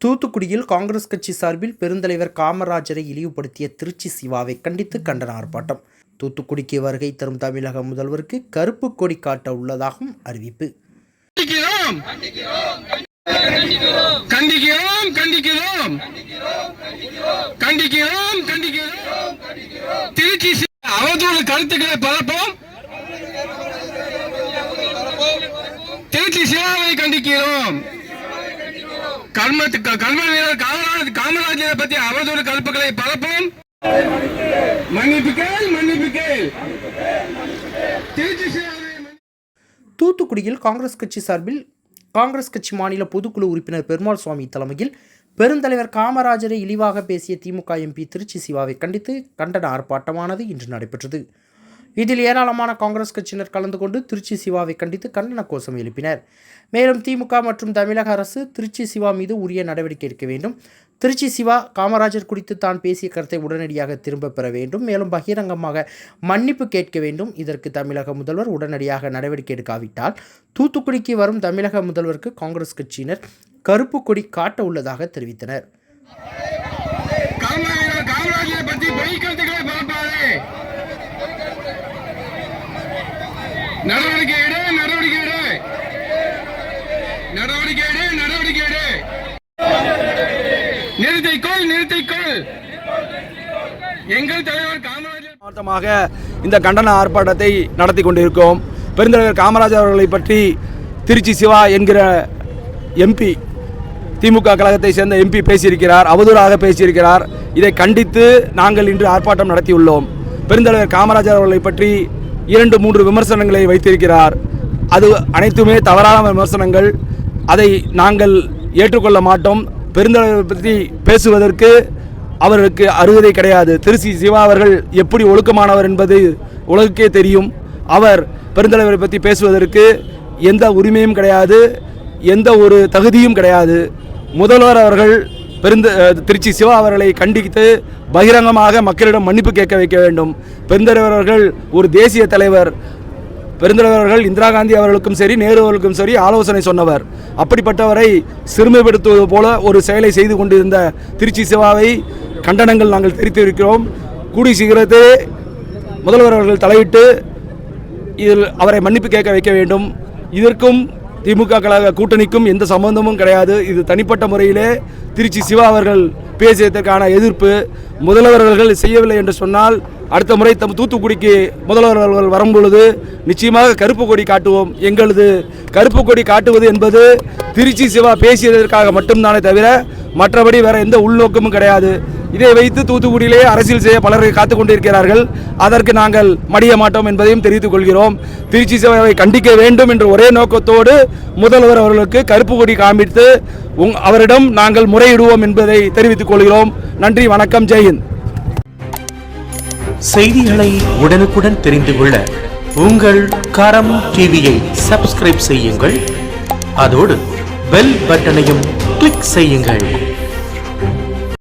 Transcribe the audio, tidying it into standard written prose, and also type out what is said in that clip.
தூத்துக்குடியில் காங்கிரஸ் கட்சி சார்பில் பெருந்தலைவர் காமராஜரை இழிவுபடுத்திய திருச்சி சிவாவை கண்டித்து கண்டன ஆர்ப்பாட்டம். தூத்துக்குடிக்கு வருகை தரும் தமிழக முதல்வருக்கு கருப்பு கொடி காட்ட உள்ளதாகவும் அறிவிப்பு. திருச்சி அவதூறு கருத்துக்களை பரப்போம். திருச்சி சிவாவை கண்டிக்கிறோம். கர்ம வீரர் காமராஜரை பற்றி அவதூறு கருப்புகளை பரப்போம். தூத்துக்குடியில் காங்கிரஸ் கட்சி சார்பில் காங்கிரஸ் கட்சி மாநில பொதுக்குழு உறுப்பினர் பெருமாள் சுவாமி தலைமையில் பெருந்தலைவர் காமராஜரை இழிவாக பேசிய திமுக எம்பி திருச்சி சிவாவை கண்டித்து கண்டன ஆர்ப்பாட்டமானது இன்று நடைபெற்றது. இதில் ஏராளமான காங்கிரஸ் கட்சியினர் கலந்து கொண்டு திருச்சி சிவாவை கண்டித்து கண்டன கோஷம் எழுப்பினர். மேலும் திமுக மற்றும் தமிழக அரசு திருச்சி சிவா மீது உரிய நடவடிக்கை எடுக்க வேண்டும். திருச்சி சிவா காமராஜர் குறித்து தான் பேசிய கருத்தை உடனடியாக திரும்ப பெற வேண்டும். மேலும் பகிரங்கமாக மன்னிப்பு கேட்க வேண்டும். இதற்கு தமிழக முதல்வர் உடனடியாக நடவடிக்கை எடுக்காவிட்டால் தூத்துக்குடிக்கு வரும் தமிழக முதல்வருக்கு காங்கிரஸ் கட்சியினர் கருப்பு கொடி காட்ட உள்ளதாக தெரிவித்தனர். எங்கள் தலைவர் காமராஜர் இந்த கண்டன ஆர்ப்பாட்டத்தை நடத்தி கொண்டிருக்கிறோம். பெருந்தலைவர் காமராஜர் அவர்களை பற்றி திருச்சி சிவா என்கிற எம்பி, திமுக கழகத்தை சேர்ந்த எம்பி பேசியிருக்கிறார், அவதூறாக பேசியிருக்கிறார். இதை கண்டித்து நாங்கள் இன்று ஆர்ப்பாட்டம் நடத்தியுள்ளோம். பெருந்தலைவர் காமராஜர் அவர்களை பற்றி 2-3 விமர்சனங்களை வைத்திருக்கிறார். அது அனைத்துமே தவறான விமர்சனங்கள். அதை நாங்கள் ஏற்றுக்கொள்ள மாட்டோம். பெருந்தலைவரை பற்றி பேசுவதற்கு அவருக்கு அருகதை கிடையாது. திருச்சி சிவா அவர்கள் எப்படி ஒழுக்கமானவர் என்பது உலகுக்கே தெரியும். அவர் பெருந்தலைவரை பற்றி பேசுவதற்கு எந்த உரிமையும் கிடையாது, எந்த ஒரு தகுதியும் கிடையாது. முதல்வர் அவர்கள் திருச்சி சிவா அவர்களை கண்டித்து பகிரங்கமாக மக்களிடம் மன்னிப்பு கேட்க வைக்க வேண்டும். பெருந்தலைவர் அவர்கள் ஒரு தேசிய தலைவர். பெருந்தலைவர் அவர்கள் இந்திரா காந்தி அவர்களுக்கும் சரி, நேரு அவர்களுக்கும் சரி ஆலோசனை சொன்னவர். அப்படிப்பட்டவரை சிறுமைப்படுத்துவது போல ஒரு செயலை செய்து கொண்டிருந்த திருச்சி சிவாவை கண்டனங்கள் நாங்கள் தெரிவித்திருக்கிறோம். கூடிய சீக்கிரத்திலே முதல்வர் அவர்கள் தலையிட்டு இதில் அவரை மன்னிப்பு கேட்க வைக்க வேண்டும். இதற்கும் திமுக கழக கூட்டணிக்கும் எந்த சம்பந்தமும் கிடையாது. இது தனிப்பட்ட முறையிலே திருச்சி சிவா அவர்கள் பேசியதற்கான எதிர்ப்பு. முதல்வர் அவர்கள் செய்யவில்லை என்று சொன்னால் அடுத்த முறை தூத்துக்குடிக்கு முதல்வர் அவர்கள் வரும்பொழுது நிச்சயமாக கருப்பு கொடி காட்டுவோம். எங்களது கருப்பு கொடி காட்டுவது என்பது திருச்சி சிவா பேசியதற்காக மட்டும்தானே தவிர மற்றபடி வேற எந்த உள்நோக்கமும் கிடையாது. இதை வைத்து தூத்துக்குடியிலே அரசியல் செய்ய பலர்கள் காத்துக் கொண்டிருக்கிறார்கள். அதற்கு நாங்கள் மடிய மாட்டோம் என்பதையும் தெரிவித்துக் கொள்கிறோம். திருச்சி சிவாவை கண்டிக்க வேண்டும் என்ற ஒரே நோக்கத்தோடு முதல்வர் அவர்களுக்கு கருப்பு கொடி காண்பித்து அவரிடம் நாங்கள் முறையிடுவோம் என்பதை தெரிவித்துக் கொள்கிறோம். நன்றி, வணக்கம், ஜெய்ஹிந்த். செய்திகளை உடனுக்குடன் தெரிந்து கொள்ள உங்கள் கரம் டிவியை சப்ஸ்கிரைப் செய்யுங்கள். அதோடு பெல் பட்டனையும் கிளிக் செய்யுங்கள்.